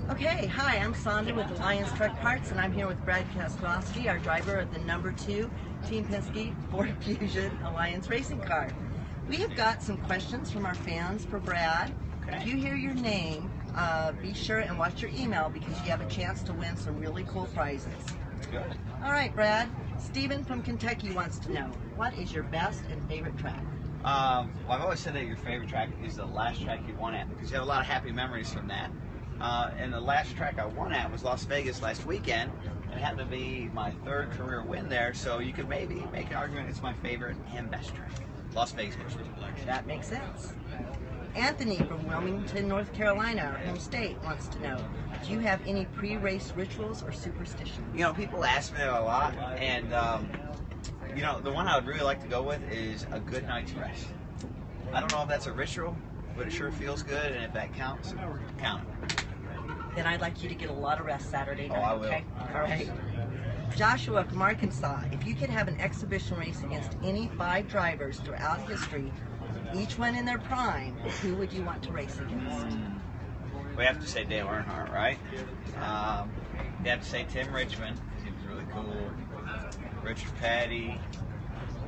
Okay, hi, I'm Sonda with Alliance Truck Parts, and I'm here with Brad Keselowski, our driver of the number 2 Team Penske Ford Fusion Alliance racing car. We have got some questions from our fans for Brad. Okay. If you hear your name, be sure and watch your email because you have a chance to win some really cool prizes. Good. All right, Brad. Stephen from Kentucky wants to know, what is your best and favorite track? Well, I've always said that your favorite track is the last track you won at because you have a lot of happy memories from that. And the last track I won at was Las Vegas last weekend. It happened to be my 3rd career win there, so you could maybe make an argument it's my favorite and best track. Las Vegas Personal Collection. That makes sense. Anthony from Wilmington, North Carolina, our home state, wants to know, do you have any pre-race rituals or superstitions? You know, people ask me that a lot, and you know, the one I would really like to go with is a good night's rest. I don't know if that's a ritual, but it sure feels good, and if that counts, count it. Then I'd like you to get a lot of rest Saturday night, I will. okay? All right. Joshua from Arkansas, if you could have an exhibition race against any 5 drivers throughout history, each one in their prime, who would you want to race against? We have to say Dale Earnhardt, right? You have to say Tim Richmond, because he was really cool. Richard Petty,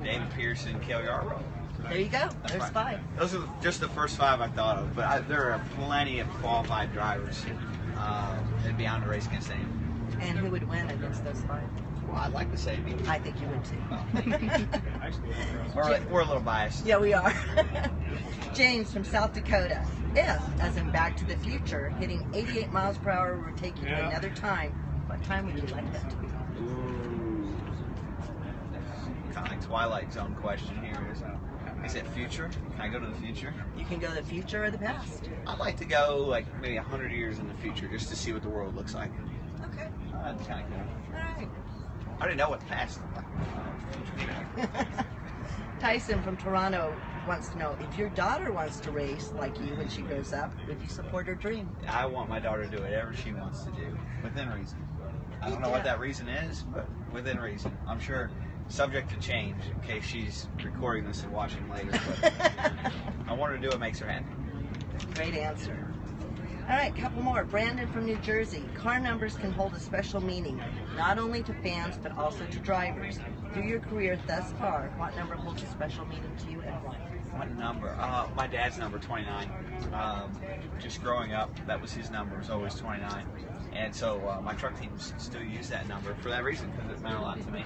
David Pearson, Cale Yarborough. There you go. There's 5. Those are just the first 5 I thought of, but there are plenty of qualified drivers that'd be on the race against anyone. And who would win against those 5? Well, I'd like to say me. I think you would too. We're a little biased. Yeah, we are. James from South Dakota. If, as in Back to the Future, hitting 88 miles per hour would take you to another time, what time would you like that to be? Ooh. Kind of like Twilight Zone question here. Is it future? Can I go to the future? You can go to the future or the past. I'd like to go like maybe 100 years in the future just to see what the world looks like. Okay. That's kind of cool. All right. I already know what the past looks like. Tyson from Toronto wants to know, if your daughter wants to race like you when she grows up, would you support her dream? I want my daughter to do whatever she wants to do, within reason. I don't know what that reason is, but within reason. I'm sure subject to change in case she's recording this and watching later, but I want her to do what makes her happy. Great answer. All right, couple more. Brandon from New Jersey. Car numbers can hold a special meaning, not only to fans, but also to drivers. Through your career thus far, what number holds a special meaning to you and why? What number? My dad's number, 29. Just growing up, that was his number, was always 29. And so my truck teams still use that number for that reason, because it meant a lot to me.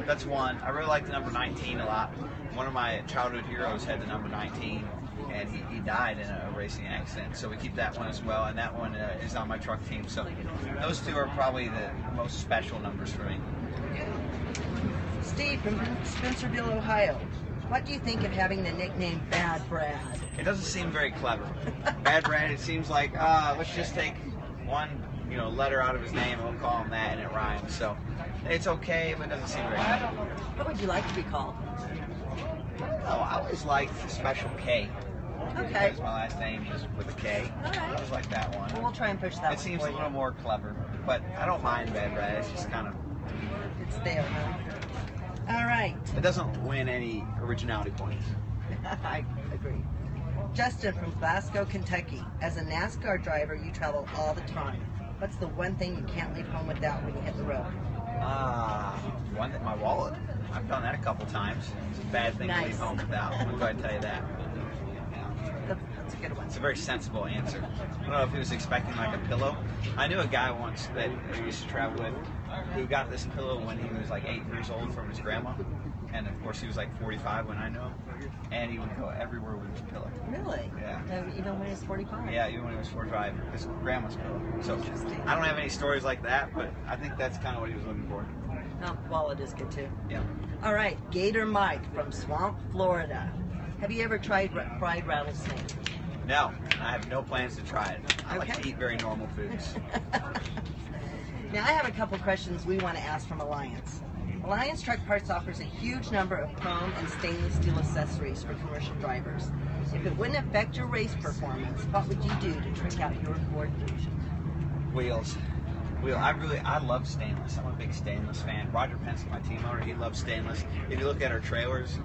That's one. I really like the number 19 a lot. One of my childhood heroes had the number 19, and he died in a racing accident. So we keep that one as well, and that one is on my truck team. So those 2 are probably the most special numbers for me. Steve from Spencerville, Ohio. What do you think of having the nickname Bad Brad? It doesn't seem very clever. Bad Brad, it seems like, let's just take one letter out of his name and we'll call him that and it rhymes. So it's okay, but it doesn't seem very clever. What would you like to be called? Oh, I always liked the Special K. Okay. Because my last name is with a K. All right. I always like that one. Well, we'll try and push that one. It seems for a you. little more clever, but I don't mind Bad Brad. It's just kind of... It's there, huh? All right. It doesn't win any originality points. I agree. Justin from Glasgow, Kentucky. As a NASCAR driver, you travel all the time. What's the one thing you can't leave home without when you hit the road? One thing, my wallet. I've done that a couple times. It's a bad thing to leave home without. I'm going to go ahead and tell you that. That's a good one. It's a very sensible answer. I don't know if he was expecting like a pillow. I knew a guy once that we used to travel with who got this pillow when he was like 8 years old from his grandma. And of course he was like 45 when I knew him. And he would go everywhere with his pillow. Really? Yeah. Even when he was 45? Yeah, even when he was 45. His grandma's pillow. So I don't have any stories like that, but I think that's kind of what he was looking for. Oh, wallet is good too. Yeah. All right, Gator Mike from Swamp, Florida. Have you ever tried fried rattlesnake? No, I have no plans to try it. I like to eat very normal foods. Now I have a couple questions we want to ask from Alliance. Alliance Truck Parts offers a huge number of chrome and stainless steel accessories for commercial drivers. If it wouldn't affect your race performance, what would you do to trick out your Ford Fusion? Wheels. I love stainless. I'm a big stainless fan. Roger Penske, my team owner, he loves stainless. If you look at our trailers,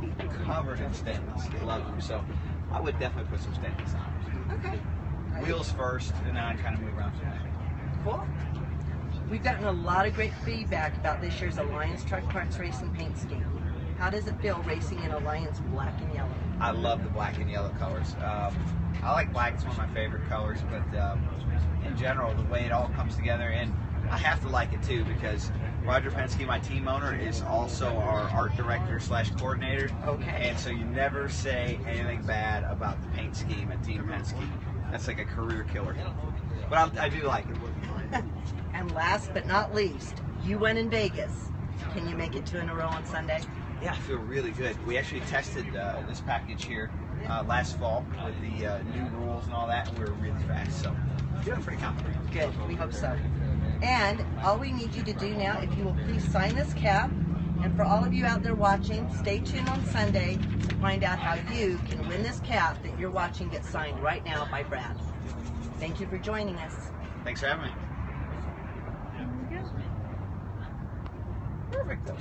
covered in stainless. I love them. So I would definitely put some stainless on. Okay. wheels first, and then I kind of move around from there. Cool. We've gotten a lot of great feedback about this year's Alliance Truck Parts Racing paint scheme. How does it feel racing in Alliance black and yellow? I love the black and yellow colors. I like black; it's one of my favorite colors. But in general, the way it all comes together, and I have to like it too because Roger Penske, my team owner, is also our art director / coordinator. Okay. And so you never say anything bad about the paint scheme at Team Penske. That's like a career killer. But I do like it. And last but not least, you went in Vegas. Can you make it 2 in a row on Sunday? Yeah, I feel really good. We actually tested this package here last fall with the new rules and all that, and we were really fast. So feeling pretty confident. Good, we hope so. And all we need you to do now, if you will please sign this cap, and for all of you out there watching, stay tuned on Sunday to find out how you can win this cap that you're watching get signed right now by Brad. Thank you for joining us. Thanks for having me. Perfect.